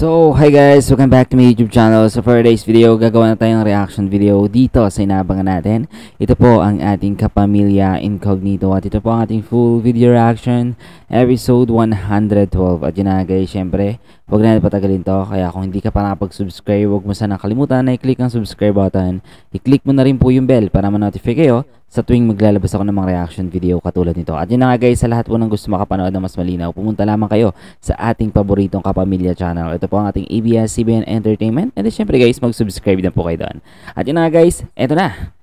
So, hi guys! Welcome back to my YouTube channel. So, for today's video, gagawa na tayong reaction video dito sa inaabangan natin. Ito po ang ating Kapamilya Incognito at ito po ang ating full video reaction episode 112. At yun na guys, syempre, huwag na patagalin to. Kaya kung hindi ka pa nakapag-subscribe, huwag mo sana kalimutan na i-click ang subscribe button. I-click mo na rin po yung bell para ma-notify kayo sa tuwing maglalabas ako ng mga reaction video katulad nito. At yun na nga guys, sa lahat po ng gusto makapanood na mas malinaw, pumunta lamang kayo sa ating paboritong Kapamilya channel. Ito po ang ating ABS-CBN Entertainment. And syempre guys, mag-subscribe na po kayo doon. At yun na nga guys, eto na.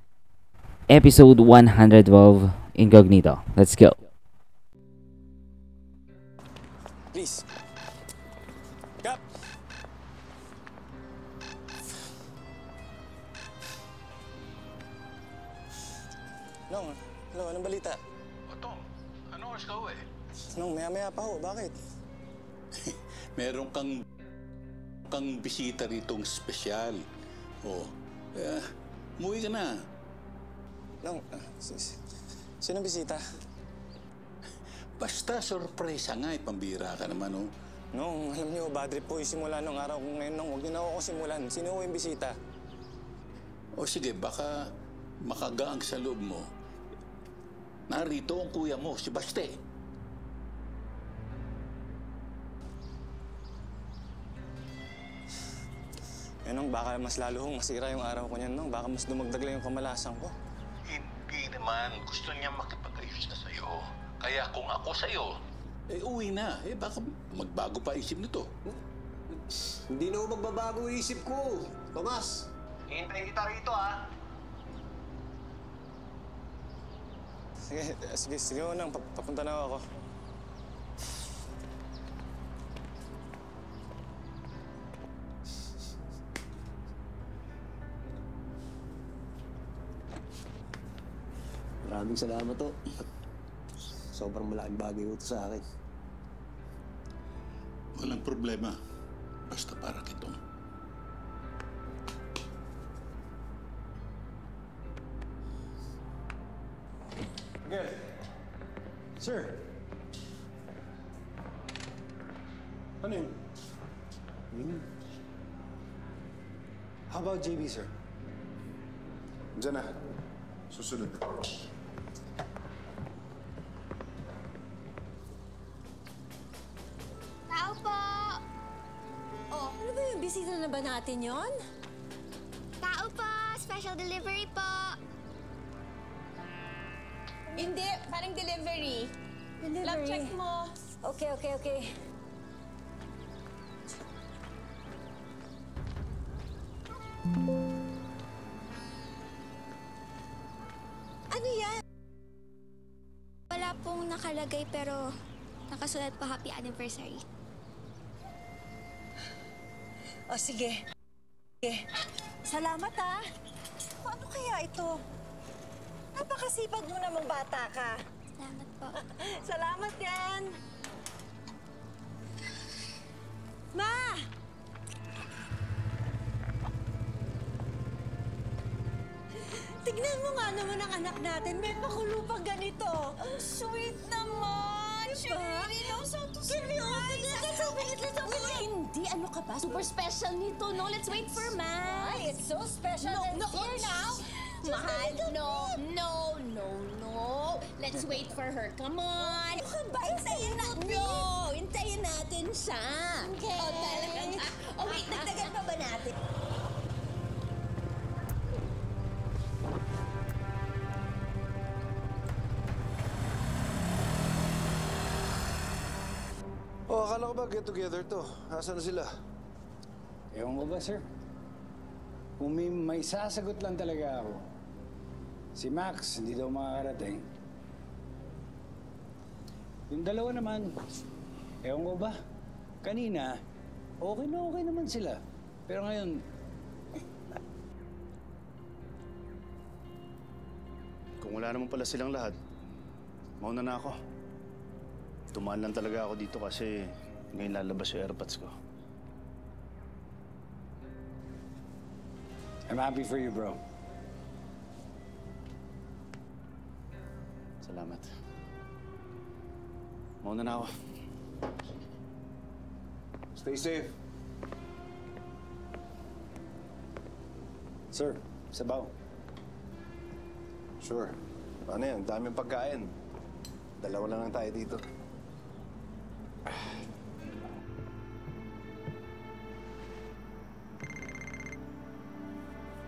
Episode 112, Incognito. Let's go. Please. Kap! Hello, anong balita? Otong, ano oras ka uwi? Maya-maya pa ho, bakit? Meron kang bisita ritong espesyal. Oh, umuwi ka na. Sino bisita? Basta sorpresa nga, pambira ka naman, oh. Alam niyo, bad trip po yung simula nung araw kong ngayon. Huwag niyo na ako simulan. Sino ho yung bisita? O sige, baka makagaang sa loob mo. Narito ang kuya mo, si Baste. Baka mas lalo hong masira yung araw ko niyan, Baka mas dumagdag lang yung kamalasan ko. Hindi naman. Gusto niya makipag-ayos na sa'yo. Kaya kung ako sa'yo, uwi na. Baka magbago pa isip nito. Hindi na ako magbabago isip ko. Tomas, hintayin kita rito, ha? Sige ho nang. Papunta na ako. Maraming salamat to. Sobrang malaking bagay ito sa akin. Walang problema. Basta para kitong. Good. Sir. Ano yun? How about JB, sir? Diyan na. Susunod. Tao po! Oh, Ano ba yung bisita na ba natin yon? tao po! Special delivery po! Hindi, parang delivery. Love check mo. Okay. Ano yan? Wala pong nakalagay pero nakasulat po happy anniversary. O sige. Salamat ha. Ano kaya ito? Napakasipag mo namang bata ka. Salamat po. Salamat yan. Ma! Tignan mo nga naman ang anak natin. May pakulo pang ganito. Ang sweet naman. Diba? Can we open it? Let's open it. Hindi, ano ka ba? Super special nito, no? Let's wait for Ma. Ay, it's so special. No, Here now. Mahal, no. Let's wait for her. Come on. Ano ka ba? Hintayin natin. No, hintayin natin siya. Okay. Oh, talagang, wait, Dagdagan pa ba natin? Akala ko ba get together to? Asan na sila? Ewan ko ba, sir? Kung may sasagot lang talaga ako, si Max hindi daw makakarating. Yung dalawa naman, ewan ko ba? Kanina, okay naman sila. Pero ngayon, Kung wala naman pala silang lahat, mauna na ako. Tumaan lang talaga ako dito kasi ngayon lalabas yung airpods ko. I'm happy for you, bro. Salamat. Mauna na ako. Stay safe. Sir, sabaw. Sure. Ano yan? Daming pagkain. Dalawa lang tayo dito.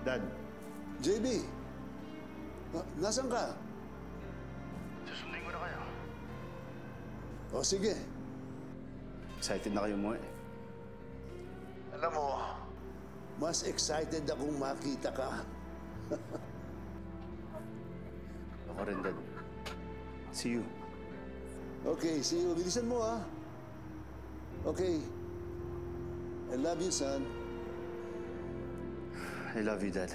Dad, JB, nasan ka? susundin ko na kayo. O sige. Excited na kayo mo eh. Alam mo, Mas excited akong makita ka. ako rin, Dad. See you. Okay, see you. Bilisan mo, ha? Okay. I love you, son. I love you, Dad.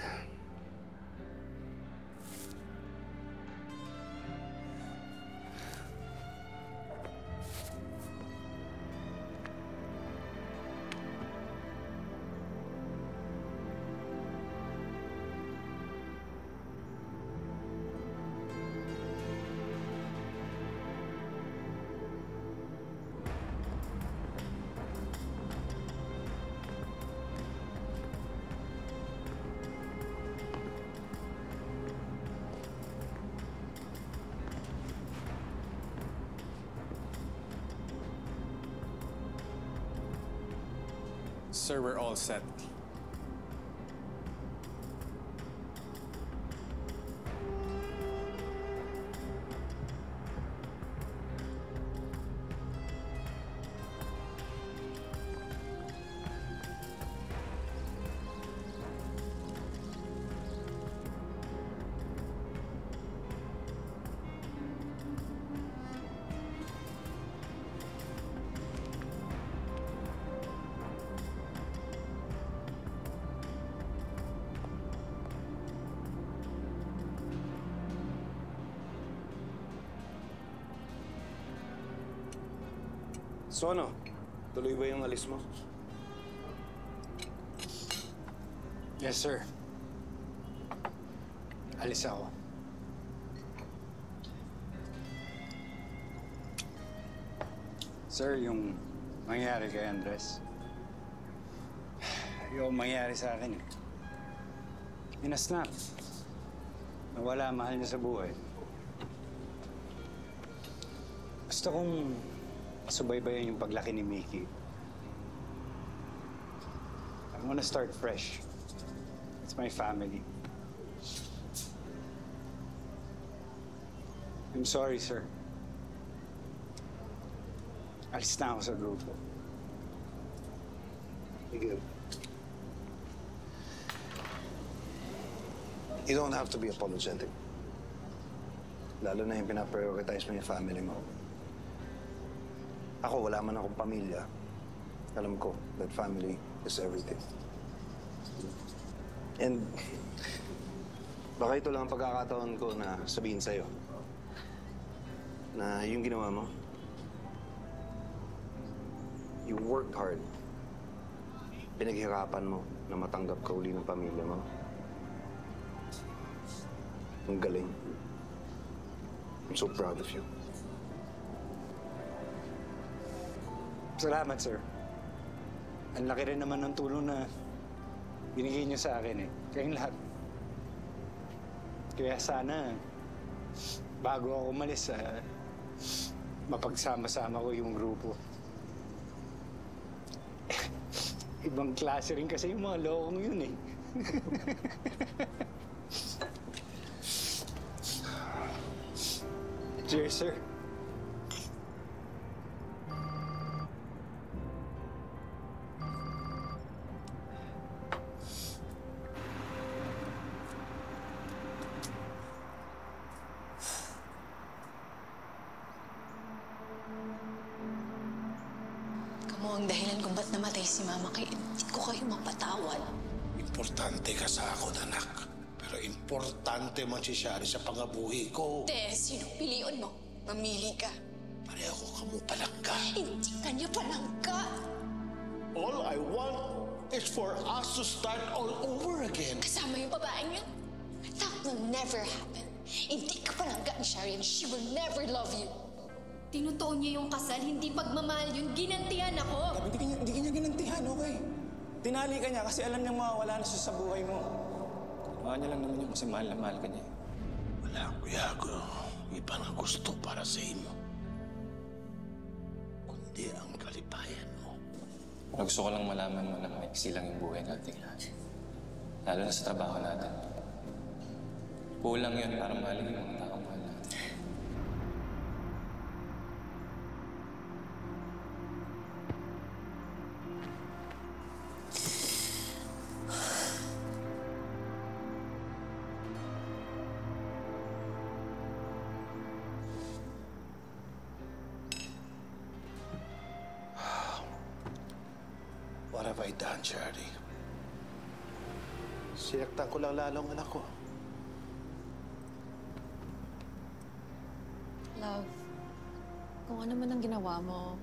Sir, we're all set. So ano? Tuloy ba yung alis mo? Yes, sir. Alis ako. Sir, yung mangyari kay Andres, yung mangyari sa akin, inasnap. Nawala ang mahal niya sa buhay. Gusto kong masubaybayan yung paglaki ni Mickey. I wanna start fresh. It's my family. I'm sorry, sir. Alis na ako sa grupo. Miguel. You don't have to be apologetic. Lalo na yung pinaprioritize mo yung family mo. Ako, wala man akong pamilya. Alam ko that family is everything. And baka ito lang ang pagkakataon ko na sabihin sa'yo na yung ginawa mo, you worked hard. Pinaghirapan mo na matanggap ka uli ng pamilya mo. Ang galing. I'm so proud of you. Salamat, sir. Ang laki rin naman ng tulong na binigay niyo sa akin eh. Kayong lahat. Kaya sana, bago ako umalis, mapagsama-sama ko yung grupo. Ibang klase rin kasi yung mga lokong yun eh. Cheers, sir. Kamo ang dahilan kung ba't namatay si Mama kaya hindi ko kayo mapatawad. Importante ka sa akin, anak. Pero importante man si Shari sa pangabuhi ko. Te, sino piliin mo? Mamili ka. Pareho kamo palangka. Hindi ka niya palangka. All I want is for us to start all over again. Kasama yung babaeng yun? That will never happen. Hindi ka palangka ni Shari and she will never love you. Tinutuon niya yung kasal, hindi pagmamahal yun. Ginantihan ako. Hindi ka niya ginantihan, okay? Tinali ka niya kasi alam niyang mawawala na siya sa buhay mo. Baka niya lang naman yung kasi mahal na mahal ka niya. Wala, kuya ko. Iba na gusto para sa inyo. Kundi ang kalipayan mo. Pero gusto ko lang malaman mo na maiksi lang yung buhay natin. Lalo na sa trabaho natin. Kulang yun para mahalin yung mga taong mahal natin. What have I done, Charlie? Sinaktan ko lang lalong anak ko. Love, kung ano man ang ginawa mo,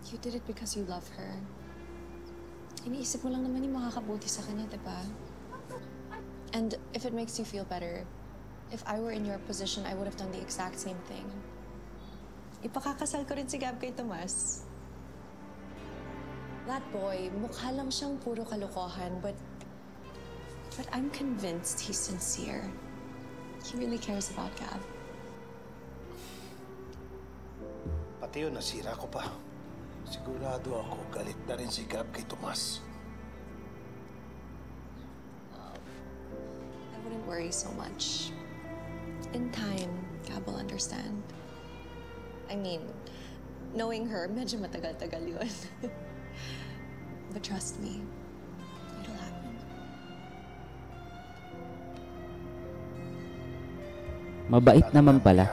you did it because you love her. Iniisip mo lang naman yung makakabuti sa kanya, diba? And if it makes you feel better, if I were in your position, I would have done the exact same thing. Ipakakasal ko rin si Gab kay Tomas. That boy, mukha lang siyang puro kalokohan, but I'm convinced he's sincere. He really cares about Gab. Pati yun, nasira ko pa. Sigurado ako, galit na rin si Gab kay Tomas. I wouldn't worry so much. In time, Gab will understand. I mean, knowing her, medyo matagal-tagal yun. But trust me, it'll happen. Mabait naman pala.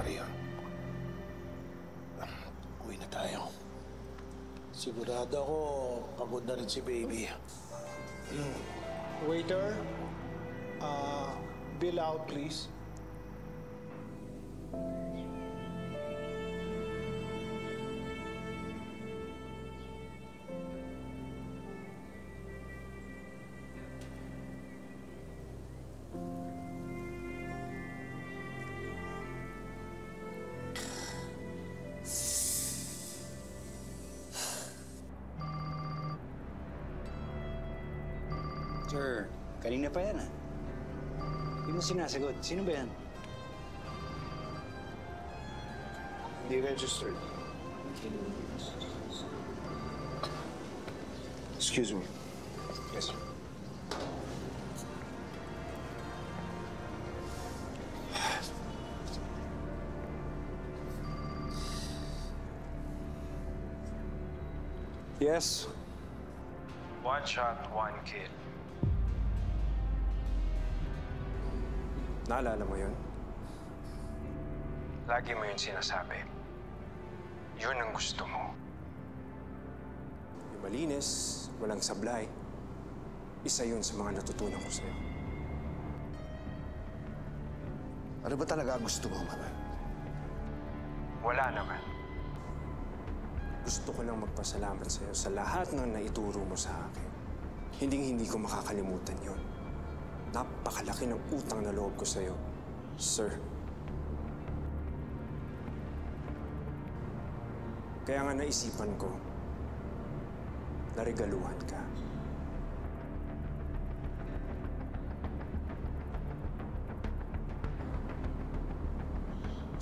Uwi na tayo. Sigurado ako, pagod na rin si baby. Waiter, bill out, please. Sir, kanina pa yan Hindi mo sinasagot. Sino ba yan? Hindi registered. Excuse me. Yes, sir. Yes? One shot, one kill. Naalala mo yun? Lagi mo yun sinasabi. Yun ang gusto mo. Yung malinis, walang sablay. Isa yun sa mga natutunan ko sa'yo. Ano ba talaga gusto mo, Manuel? Wala naman. Gusto ko lang magpasalamat sa'yo sa lahat ng naituro mo sa akin. Hindi ko makakalimutan yun. Napakalaki ng utang na loob ko sa'yo, sir. Kaya nga naisipan ko, narigaluhan ka.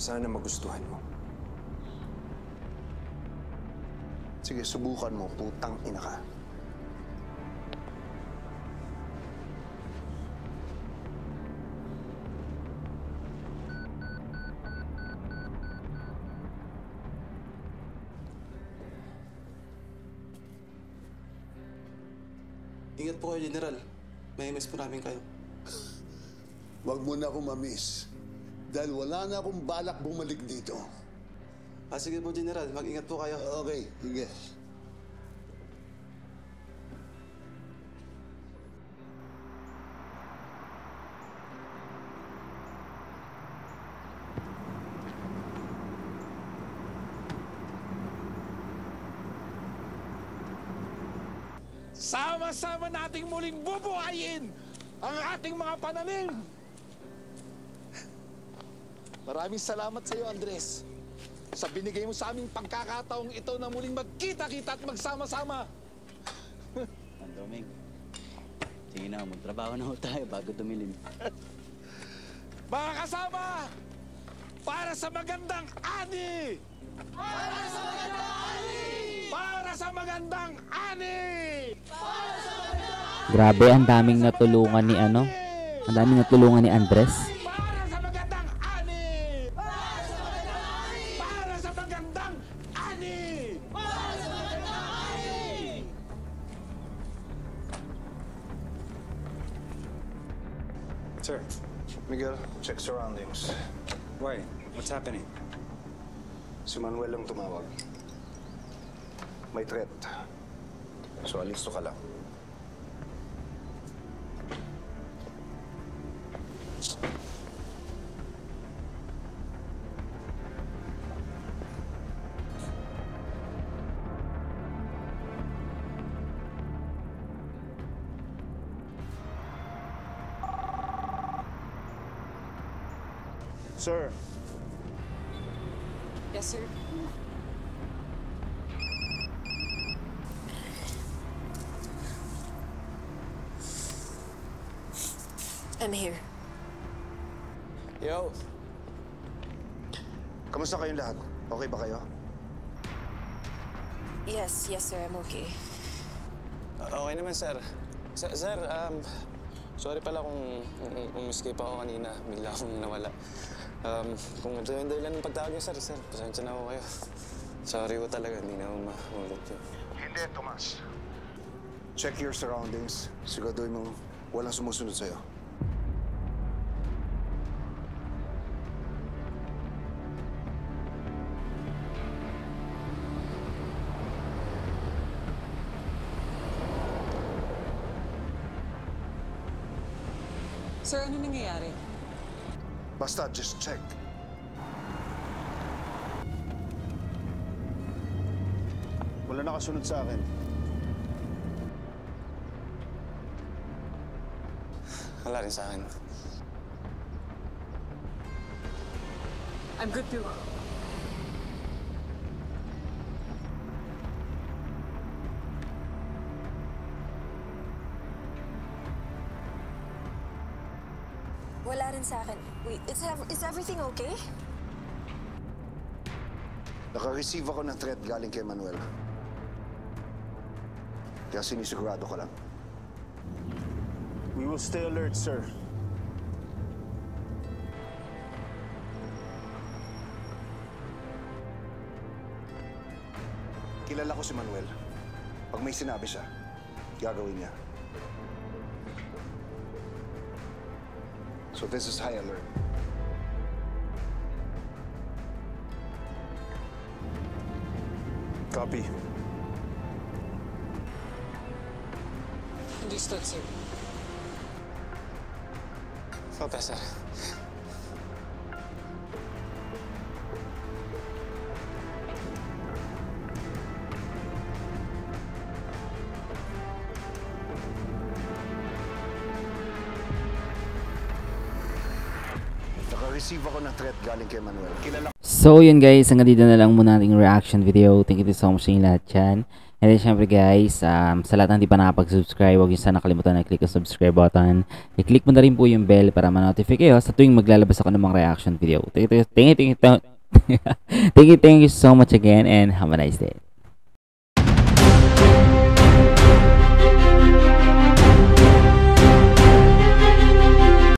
Sana magustuhan mo. Sige, subukan mo. Putang ina ka. Ingat po kayo, General. May miss po namin kayo. Huwag mo na akong mamiss. Dahil wala na akong balak bumalik dito. Sige po, General. Mag-ingat po kayo. Okay, sige. Sama-sama nating muling bubuhayin ang ating mga pananim. Maraming salamat sa iyo, Andres. Sa binigay mo sa aming pagkakataong ito na muling magkita-kita at magsama-sama. Doming, Sige na, magtrabaho na tayo bago tumilim. Mga kasama, para sa magandang ani! Para sa magandang ani! Para sa magandang ani! Para sa magandang ani! Grabe, ang daming natulungan ni ano? Ang daming natulungan ni Andres. Para sa magandang ani! Para sa magandang ani! Para sa magandang ani! Para sa magandang ani! Sir, Miguel, check surroundings. why? What's happening? Si Manuel ang tumawag. May threat. So, alisto ka lang. Sir. Yes, sir. I'm here. Yo! Kamusta kayong lahat? Okay ba kayo? Yes, sir, I'm okay. Okay naman, sir. Sir, sorry pala kung umiscape ako kanina. Bigla akong nawala. Kung ito yung dahilan ng pagtawag niyo, sir, pasensya na ako kayo. Sorry ko talaga, hindi na ako mahulog yun. Hindi, Tomas. Check your surroundings. Siguraduhin mong walang sumusunod sa'yo. Sir, ano nangyayari? Basta, just check. Wala nakasunod sa akin. Wala rin sa akin. I'm good to go. Wala rin sa akin. Wait, is everything okay? Naka-receive ako ng threat galing kay Manuel. Kaya sinisigurado ko lang. We will stay alert, sir. Kilala ko si Manuel. Pag may sinabi siya, gagawin niya. So this is high alert. Copy. Understood, sir. Okay, sir. Naka-receive ako ng threat galing kay Manuel. Kilala So yun guys, hanggang dito na lang muna ating reaction video. Thank you so much sa inyo lahat dyan. And then syempre guys, sa lahat ng di pa nakapag-subscribe, huwag nyo sana nakalimutan na click yung subscribe button. I-click mo na rin po yung bell para ma-notify kayo sa tuwing maglalabas ako ng mga reaction video. Thank you so much again and have a nice day.